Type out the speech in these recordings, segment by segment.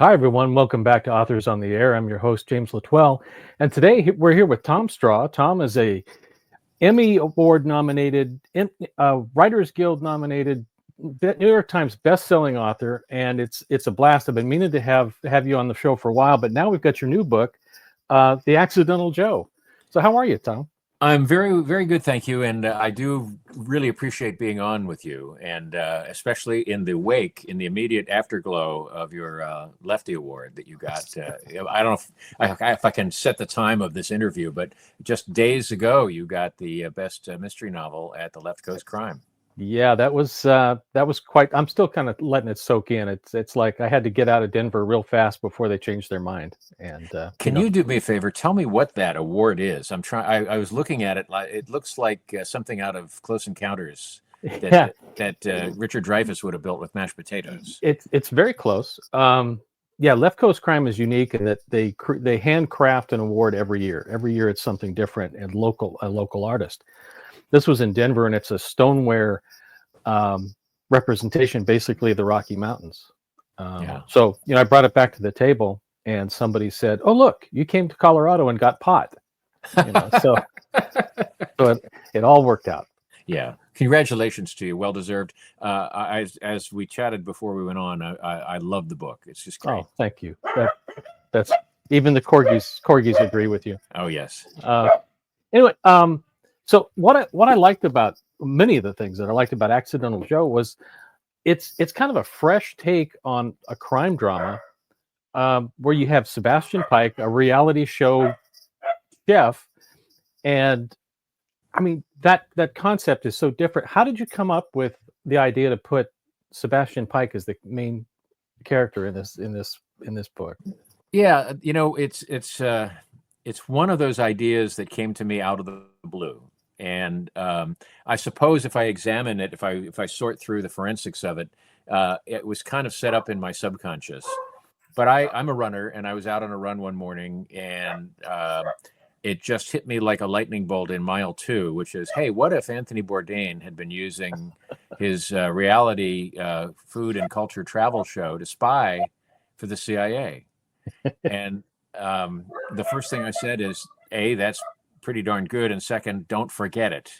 Hi, everyone. Welcome back to Authors on the Air. I'm your host, James Latwell. And today we're here with Tom Straw. Tom is a Emmy Award nominated, Writers Guild nominated, New York Times best-selling author. And it's a blast. I've been meaning to have you on the show for a while, but now we've got your new book, The Accidental Joe. So how are you, Tom? I'm very, very good, thank you. And I do really appreciate being on with you, and especially in the wake, in the immediate afterglow of your Lefty Award that you got. I don't know if I can set the time of this interview, but just days ago, you got the best mystery novel at the Left Coast Crime. Yeah, that was quite. I'm still kind of letting it soak in. It's like I had to get out of Denver real fast before they changed their mind. And Can you do me a favor? Tell me what that award is. I'm trying. I was looking at it. It looks like something out of Close Encounters yeah, that Richard Dreyfuss would have built with mashed potatoes. it's very close. Yeah, Left Coast Crime is unique in that they handcraft an award every year. Every year it's something different and a local artist. This was in Denver, and it's a stoneware representation, basically the Rocky Mountains. So I brought it back to the table, and somebody said, "Oh, look, you came to Colorado and got pot." So it all worked out. Yeah, congratulations to you. Well deserved. As we chatted before we went on, I love the book. It's just great. Oh, thank you. That's even the corgis agree with you. Oh yes. Anyway, so what I liked about many of the things that I liked about Accidental Joe was it's kind of a fresh take on a crime drama, where you have Sebastian Pike, a reality show chef, and I mean that concept is so different. How did you come up with the idea to put Sebastian Pike as the main character in this book? Yeah, it's one of those ideas that came to me out of the blue. And I suppose if I examine it, if I sort through the forensics of it, it was kind of set up in my subconscious. But I'm a runner, and I was out on a run one morning, and it just hit me like a lightning bolt in mile 2, which is, hey, what if Anthony Bourdain had been using his reality food and culture travel show to spy for the CIA? And the first thing I said is, A, that's pretty darn good, and second, don't forget it.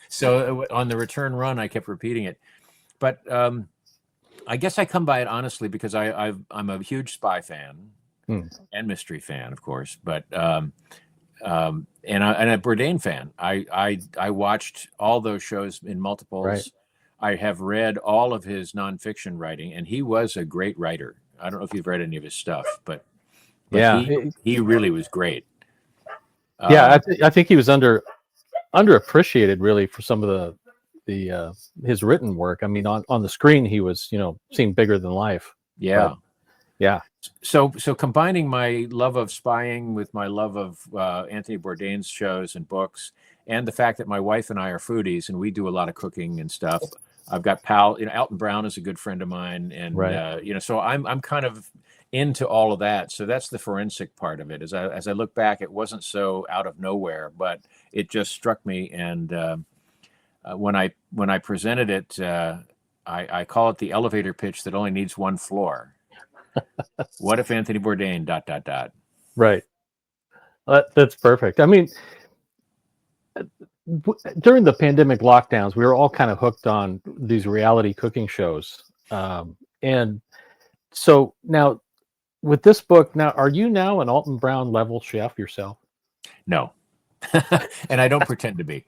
So on the return run, I kept repeating it. But I guess I come by it honestly because I'm a huge spy fan and mystery fan, of course, but and a Bourdain fan. I watched all those shows in multiples. Right. I have read all of his nonfiction writing, and he was a great writer. I don't know if you've read any of his stuff, but yeah, he really was great. Yeah, I think he was underappreciated really for some of the his written work. I mean, on the screen he was seemed bigger than life. Yeah. But, yeah. So combining my love of spying with my love of Anthony Bourdain's shows and books, and the fact that my wife and I are foodies and we do a lot of cooking and stuff. I've got Alton Brown is a good friend of mine, and right. So I'm kind of into all of that. So that's the forensic part of it. As I look back, it wasn't so out of nowhere, but it just struck me. And when I presented it, I call it the elevator pitch that only needs one floor. What if Anthony Bourdain ... Right. That's perfect. I mean, during the pandemic lockdowns, we were all kind of hooked on these reality cooking shows. And so now with this book, are you now an Alton Brown level chef yourself? No. And I don't pretend to be.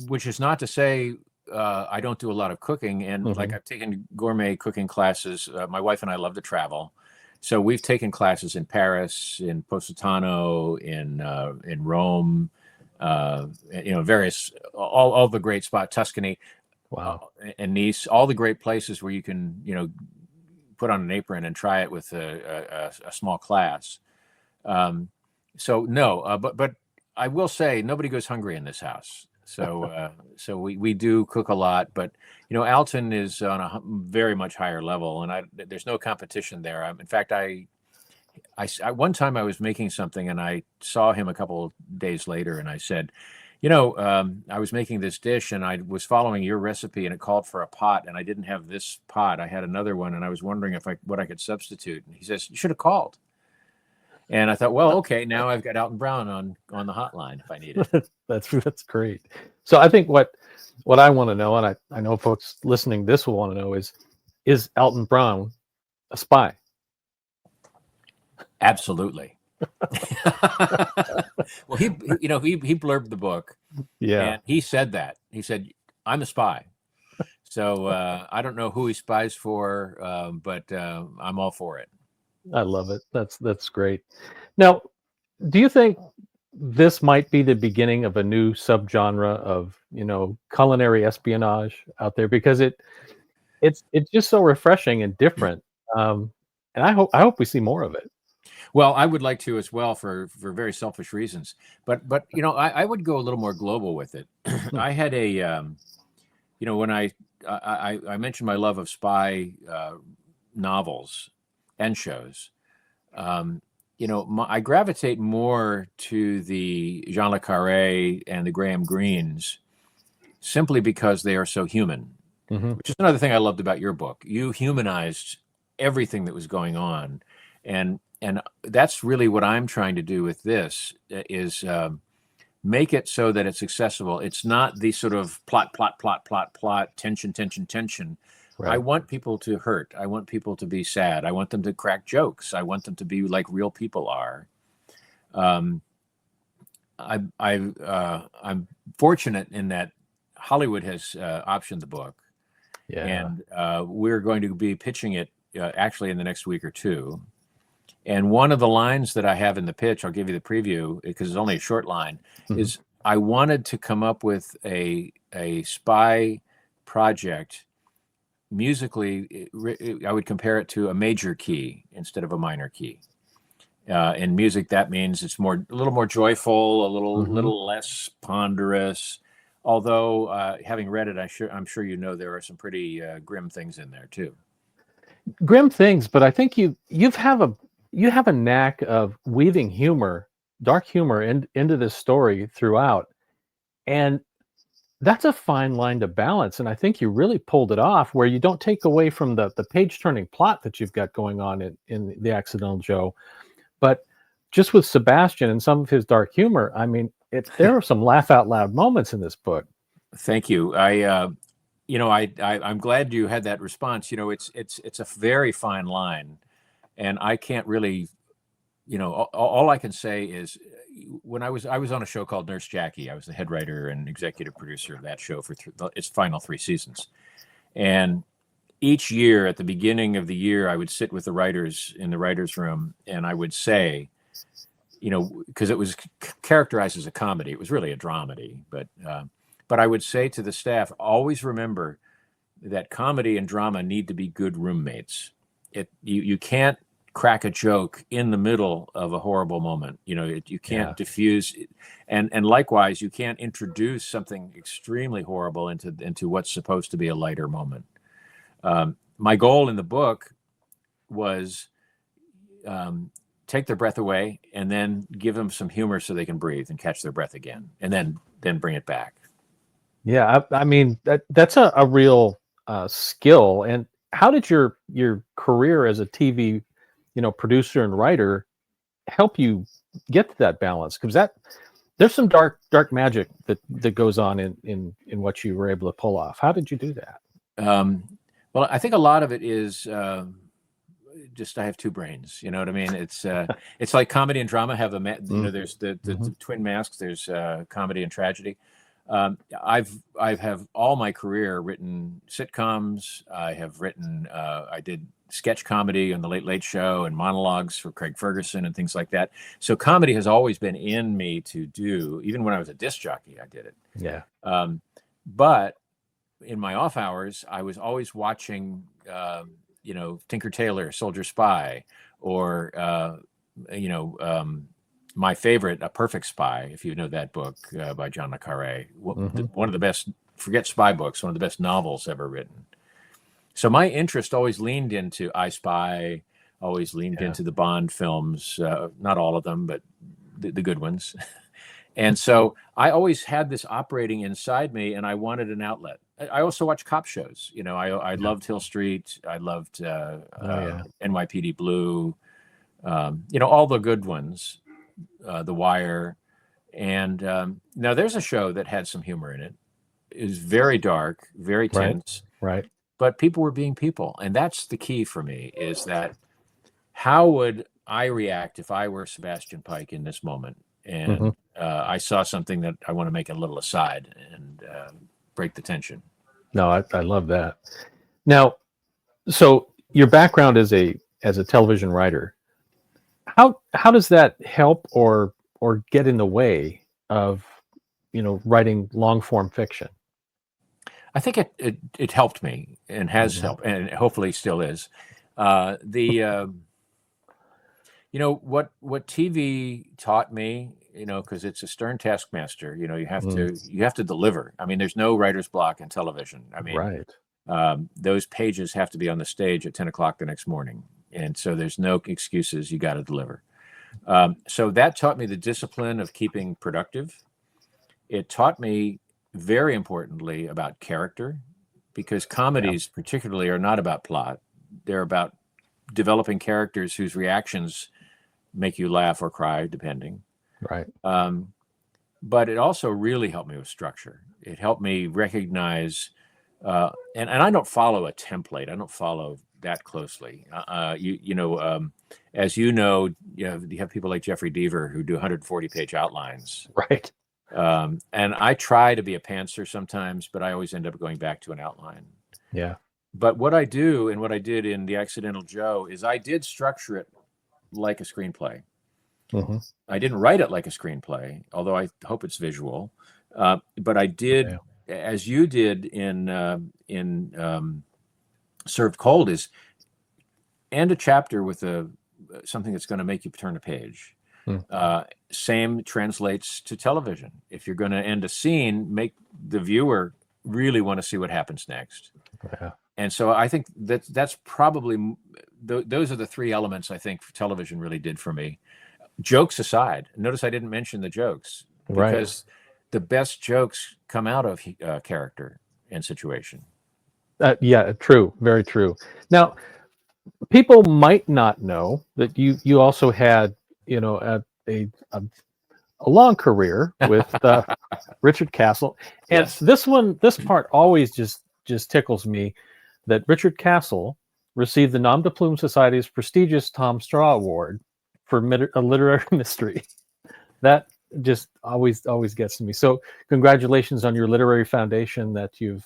Which is not to say I don't do a lot of cooking. And like I've taken gourmet cooking classes. My wife and I love to travel. So we've taken classes in Paris, in Positano, in Rome, various, all the great spots, Tuscany, wow, and Nice, all the great places where you can, put on an apron and try it with a small class. So no, but I will say nobody goes hungry in this house. So we do cook a lot, but Alton is on a very much higher level, and there's no competition there. In fact, I one time I was making something and I saw him a couple of days later, and I said, I was making this dish and I was following your recipe and it called for a pot and I didn't have this pot. I had another one and I was wondering what I could substitute. And he says, you should have called. And I thought, well, okay, now I've got Alton Brown on the hotline if I need it. That's great. So I think what I want to know, and I know folks listening this will want to know is Alton Brown a spy? Absolutely. Well, he blurbed the book. Yeah. And he said that. He said, I'm a spy. So I don't know who he spies for, but I'm all for it. I love it. That's great. Now, do you think this might be the beginning of a new subgenre of, culinary espionage out there? Because it's just so refreshing and different. And I hope we see more of it. Well, I would like to as well for very selfish reasons. But I would go a little more global with it. I had a when I mentioned my love of spy novels and shows. I gravitate more to the Jean le Carré and the Graham Greens simply because they are so human, which is another thing I loved about your book. You humanized everything that was going on. And that's really what I'm trying to do with this is make it so that it's accessible. It's not the sort of plot, tension. Right. I want people to hurt. I want people to be sad. I want them to crack jokes. I want them to be like real people are. I'm fortunate in that Hollywood has optioned the book. Yeah. And we're going to be pitching it actually in the next week or two. And one of the lines that I have in the pitch, I'll give you the preview because it's only a short line, is I wanted to come up with a spy project. Musically, I would compare it to a major key instead of a minor key. In music, that means it's a little more joyful, a little less ponderous. Although, having read it, I'm sure there are some pretty grim things in there too. Grim things, but I think you have a knack of weaving dark humor into this story throughout, and that's a fine line to balance. And I think you really pulled it off, where you don't take away from the page-turning plot that you've got going on in The Accidental Joe, but just with Sebastian and some of his dark humor. I mean, there are some laugh out loud moments in this book. Thank you. I'm glad you had that response. It's a very fine line, and I can't really, all I can say is when I was on a show called Nurse Jackie. I was the head writer and executive producer of that show for its final 3 seasons. And each year at the beginning of the year, I would sit with the writers in the writer's room and I would say, because it was characterized as a comedy, it was really a dramedy, but I would say to the staff, always remember that comedy and drama need to be good roommates. You can't crack a joke in the middle of a horrible moment. You can't diffuse, and likewise, you can't introduce something extremely horrible into what's supposed to be a lighter moment. My goal in the book was take their breath away and then give them some humor so they can breathe and catch their breath again, and then bring it back. Yeah, I mean that's a real skill. And how did your career as a TV, producer and writer help you get to that balance? Because there's some dark magic that goes on in what you were able to pull off. How did you do that? Well, I think a lot of it is just I have 2 brains. You know what I mean? It's like comedy and drama have there's the twin masks. There's comedy and tragedy. I have all my career written sitcoms. I have written, I did sketch comedy on the Late Late Show and monologues for Craig Ferguson and things like that. So comedy has always been in me to do. Even when I was a disc jockey, I did it. Yeah. But in my off hours, I was always watching, Tinker Tailor, Soldier Spy, or, my favorite, A Perfect Spy, if you know that book by John le Carré, one of the best, forget spy books, one of the best novels ever written. So my interest always leaned into I Spy, always leaned into the Bond films, not all of them, but the good ones. And so I always had this operating inside me, and I wanted an outlet. I also watched cop shows. You know, I loved Hill Street. I loved NYPD Blue. You know, all the good ones, The Wire. And now there's a show that had some humor in it. It was very dark, very tense. Right. But people were being people. And that's the key for me, is that how would I react if I were Sebastian Pike in this moment? And I saw something that I want to make a little aside and break the tension. No, I love that. Now, so your background as a television writer, how does that help or get in the way of, you know, writing long form fiction? I think it helped me and has helped, and hopefully still is. You know, what TV taught me, you know, because it's a stern taskmaster. You know, you have to deliver. I mean, there's no writer's block in television. I mean, those pages have to be on the stage at 10 o'clock the next morning, and so there's no excuses. You got to deliver. So that taught me the discipline of keeping productive. It taught me, very importantly, about character, because comedies particularly are not about plot. They're about developing characters whose reactions make you laugh or cry, depending. Right. But it also really helped me with structure. It helped me recognize, and I don't follow a template. I don't follow that closely. As you know, you have people like Jeffrey Deaver who do 140-page outlines. Right. And I try to be a pantser sometimes, but I always end up going back to an outline. Yeah. But what I do, and what I did in The Accidental Joe, is I did structure it like a screenplay. I didn't write it like a screenplay, although I hope it's visual. But I did, as you did in Served Cold, is end a chapter with something that's going to make you turn a page. Same translates to television. If you're going to end a scene, make the viewer really want to see what happens next. Yeah. And so I think that's probably those are the three elements I think television really did for me. Jokes aside, notice I didn't mention the jokes, because the best jokes come out of character and situation. Yeah, true, very true. Now, people might not know that you also had, you know, a long career with Richard Castle, and this part always just tickles me, that Richard Castle received the Nom de Plume Society's prestigious Tom Straw Award for a literary mystery. That just always gets to me. So congratulations on your literary foundation that you've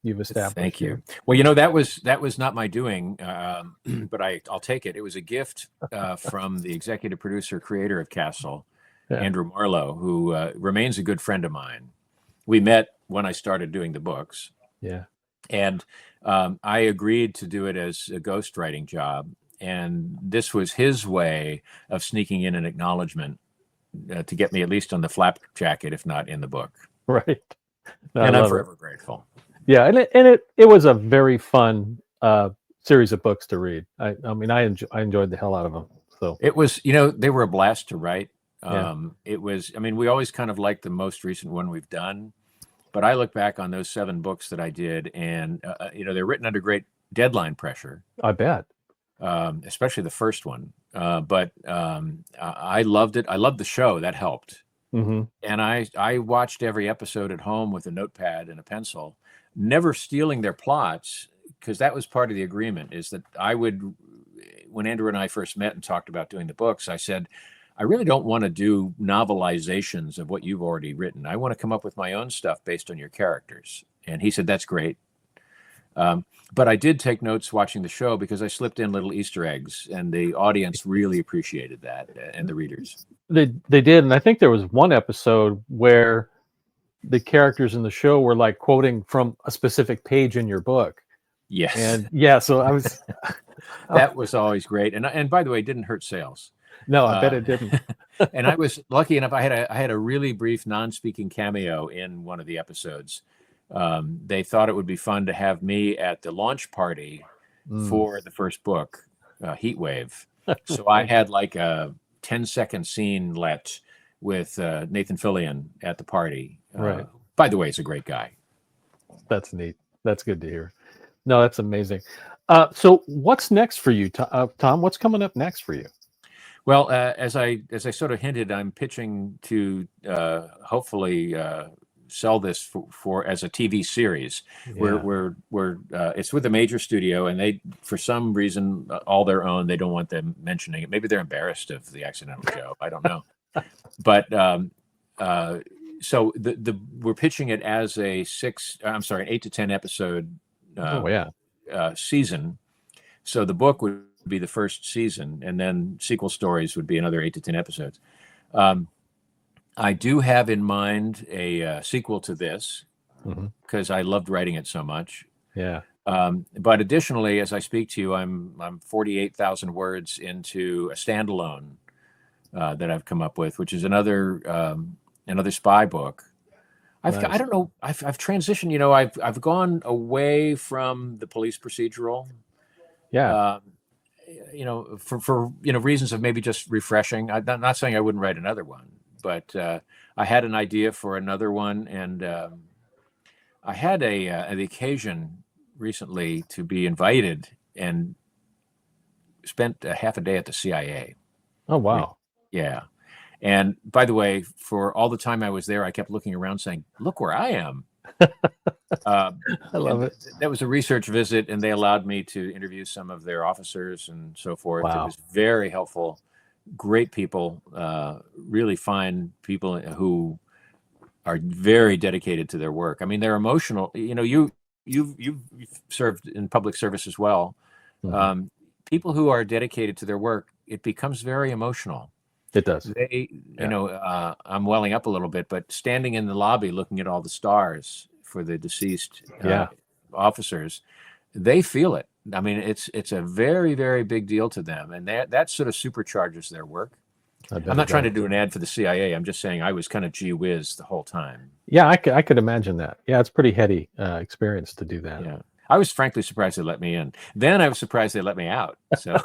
established. Thank you. Well, you know, that was not my doing, but I'll take it. It was a gift from the executive producer, creator of Castle, Andrew Marlowe, who remains a good friend of mine. We met when I started doing the books. Yeah. And I agreed to do it as a ghostwriting job. And this was his way of sneaking in an acknowledgement to get me at least on the flap jacket, if not in the book. Right. No, and I'm forever grateful. Yeah. And it was a very fun series of books to read. I mean, I enjoyed the hell out of them. So it was, you know, they were a blast to write. It was, I mean, we always kind of like the most recent one we've done, but I look back on those 7 books that I did, and, you know, they're written under great deadline pressure. I bet. Especially the first one. But I loved it. I loved the show. That helped. And I watched every episode at home with a notepad and a pencil, never stealing their plots, because that was part of the agreement, is that I would, when Andrew and I first met and talked about doing the books, I said, I really don't want to do novelizations of what you've already written. I want to come up with my own stuff based on your characters. And he said, that's great. But I did take notes watching the show, because I slipped in little Easter eggs, and the audience really appreciated that, and the readers. They did, and I think there was one episode where the characters in the show were like quoting from a specific page in your book. Yes. And yeah, so I was that was always great. And by the way, it didn't hurt sales. No, I bet it didn't. And I was lucky enough. I had a really brief non-speaking cameo in one of the episodes. They thought it would be fun to have me at the launch party for the first book, Heat Wave. So I had like a 10-second scene with Nathan Fillion at the party. Right. By the way, he's a great guy. That's neat. That's good to hear. No, that's amazing. So what's next for you, Tom? What's coming up next for you? Well, as I sort of hinted, I'm pitching to hopefully sell this for as a TV series. Yeah. We're it's with a major studio, and they, for some reason, all their own, they don't want them mentioning it. Maybe they're embarrassed of the accidental show. I don't know. But so we're pitching it as a 8 to 10 episode season. So the book would be the first season, and then sequel stories would be another 8 to 10 episodes. I do have in mind a sequel to this because I loved writing it so much. Yeah. But additionally, as I speak to you, I'm 48,000 words into a standalone that I've come up with, which is another spy book. I don't know. I've transitioned. You know, I've gone away from the police procedural. Yeah. You know, for reasons of maybe just refreshing. I'm not saying I wouldn't write another one, but I had an idea for another one, and I had the occasion recently to be invited and spent a half a day at the CIA. Oh, wow. Yeah. And by the way, for all the time I was there, I kept looking around saying, look where I am. I love it. That was a research visit, and they allowed me to interview some of their officers and so forth. Wow. It was very helpful. Great people, really fine people who are very dedicated to their work. I mean, they're emotional. You know, you've served in public service as well. People who are dedicated to their work, it becomes very emotional. It does. You know, I'm welling up a little bit, but standing in the lobby looking at all the stars for the deceased officers, they feel it. I mean, it's a very, very big deal to them, and that sort of supercharges their work. I'm not trying to do an ad for the CIA. I'm just saying I was kind of gee whiz the whole time. Yeah, I could imagine that. Yeah, it's pretty heady experience to do that. Yeah. I was frankly surprised they let me in. Then I was surprised they let me out. So,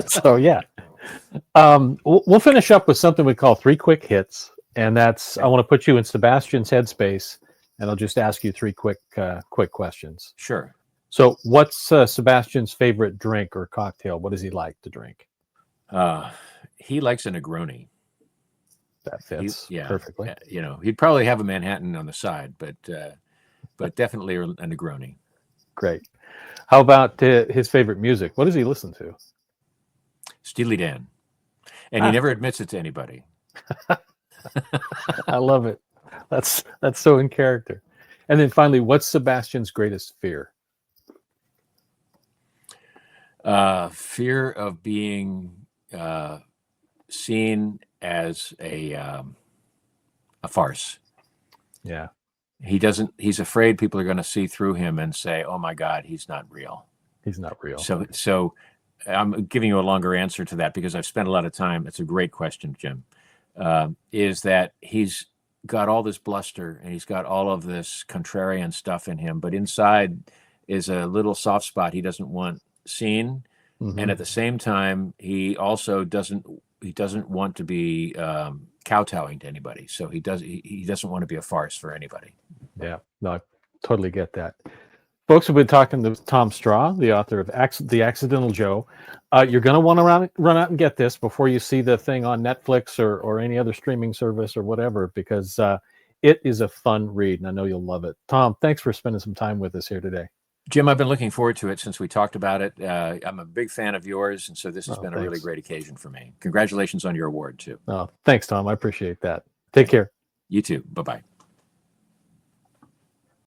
so yeah. We'll finish up with something we call 3 quick hits, and that's I want to put you in Sebastian's headspace, and I'll just ask you 3 quick questions. Sure. So, what's Sebastian's favorite drink or cocktail? What does he like to drink? He likes a Negroni. That fits perfectly. You know, he'd probably have a Manhattan on the side, but definitely a Negroni. Great. How about his favorite music? What does he listen to? Steely Dan. And he never admits it to anybody. I love it. That's so in character. And then finally, what's Sebastian's greatest fear? Fear of being seen as a farce. Yeah. He's afraid people are going to see through him and say, oh my God, he's not real. He's not real. So I'm giving you a longer answer to that because I've spent a lot of time. It's a great question, Jim. Is that he's got all this bluster and he's got all of this contrarian stuff in him, but inside is a little soft spot he doesn't want seen. And at the same time, he also doesn't want to be kowtowing to anybody. So he doesn't want to be a farce for anybody. Yeah, no, I totally get that. Folks, we've been talking to Tom Straw, the author of The Accidental Joe. You're going to want to run out and get this before you see the thing on Netflix or any other streaming service or whatever, because it is a fun read, and I know you'll love it. Tom, thanks for spending some time with us here today. Jim, I've been looking forward to it since we talked about it. I'm a big fan of yours, and so this has been a really great occasion for me. Congratulations on your award, too. Oh, thanks, Tom. I appreciate that. Take care. You too. Bye-bye.